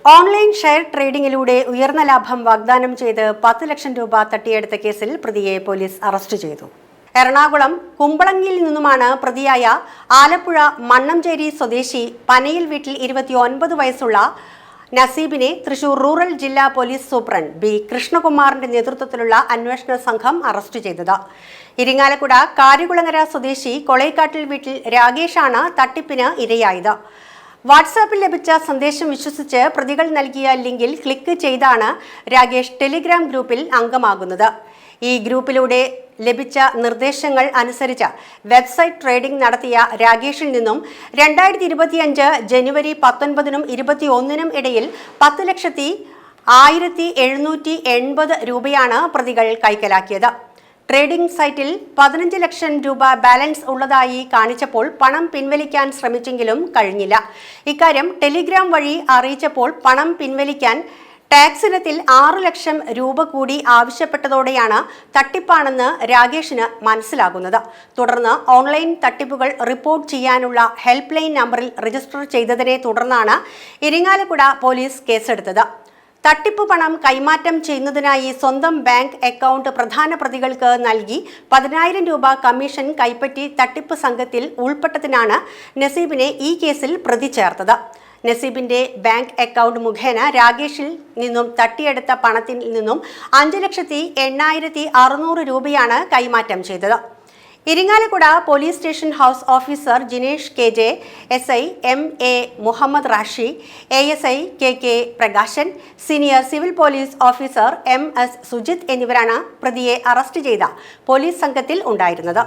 Online share ട്രേഡിംഗിലൂടെ ഉയർന്ന ലാഭം വാഗ്ദാനം ചെയ്ത് 10 ലക്ഷം രൂപ തട്ടിയെടുത്ത കേസിൽ പ്രതിയെ പോലീസ് അറസ്റ്റ് ചെയ്തു. എറണാകുളം കുമ്പളങ്ങിയിൽ നിന്നുമാണ് പ്രതിയായ ആലപ്പുഴ മണ്ണംചേരി സ്വദേശി പനയിൽ വീട്ടിൽ 29 വയസ്സുള്ള നസീബിനെ തൃശൂർ റൂറൽ ജില്ലാ പോലീസ് സൂപ്രണ്ട് ബി കൃഷ്ണകുമാറിന്റെ നേതൃത്വത്തിലുള്ള അന്വേഷണ സംഘം അറസ്റ്റ് ചെയ്തത്. ഇരിങ്ങാലക്കുട കാര്യകുളങ്ങര സ്വദേശി കൊളൈക്കാട്ടിൽ വീട്ടിൽ രാകേഷാണ് തട്ടിപ്പിന് ഇരയായത്. വാട്സാപ്പിൽ ലഭിച്ച സന്ദേശം വിശ്വസിച്ച് പ്രതികൾ നൽകിയ ലിങ്കിൽ ക്ലിക്ക് ചെയ്താണ് രാകേഷ് ടെലിഗ്രാം ഗ്രൂപ്പിൽ അംഗമാകുന്നത്. ഈ ഗ്രൂപ്പിലൂടെ ലഭിച്ച നിർദ്ദേശങ്ങൾ അനുസരിച്ച് വെബ്സൈറ്റ് ട്രേഡിംഗ് നടത്തിയ രാകേഷിൽ നിന്നും 2025 ജനുവരി 19നും 21നും ഇടയിൽ 10,01,780 രൂപയാണ് പ്രതികൾ കൈക്കലാക്കിയത്. ട്രേഡിംഗ് സൈറ്റിൽ 15 ലക്ഷം രൂപ ബാലൻസ് ഉള്ളതായി കാണിച്ചപ്പോൾ പണം പിൻവലിക്കാൻ ശ്രമിച്ചെങ്കിലും കഴിഞ്ഞില്ല. ഇക്കാര്യം ടെലിഗ്രാം വഴി അറിയിച്ചപ്പോൾ പണം പിൻവലിക്കാൻ ടാക്സ് ഇനത്തിൽ 6 ലക്ഷം രൂപ കൂടി ആവശ്യപ്പെട്ടതോടെയാണ് തട്ടിപ്പാണെന്ന് രാകേഷിന് മനസ്സിലാകുന്നത്. തുടർന്ന് ഓൺലൈൻ തട്ടിപ്പുകൾ റിപ്പോർട്ട് ചെയ്യാനുള്ള ഹെൽപ്പ് ലൈൻ നമ്പറിൽ രജിസ്റ്റർ ചെയ്തതിനെ തുടർന്നാണ് ഇരിങ്ങാലക്കുട പോലീസ് കേസെടുത്തത്. തട്ടിപ്പ് പണം കൈമാറ്റം ചെയ്യുന്നതിനായി സ്വന്തം ബാങ്ക് അക്കൗണ്ട് പ്രധാന പ്രതികൾക്ക് നൽകി 10,000 രൂപ കമ്മീഷൻ കൈപ്പറ്റി തട്ടിപ്പ് സംഘത്തിൽ ഉൾപ്പെട്ടതിനാണ് നസീബിനെ ഈ കേസിൽ പ്രതി ചേർത്തത്. നസീബിന്റെ ബാങ്ക് അക്കൗണ്ട് മുഖേന രാകേഷിൽ നിന്നും തട്ടിയെടുത്ത പണത്തിൽ നിന്നും 5,80,600 രൂപയാണ് കൈമാറ്റം ചെയ്തത്. Irinjalakuda police station house officer Jinesh KJ, SI MA Muhammad Rashi, ASI KK Prakashan, senior civil police officer MS Sujith എന്നിവരാണ് പ്രതിയെ അറസ്റ്റ് ചെയ്ത പോലീസ് സംഘത്തിൽ ഉണ്ടായിരുന്നത്.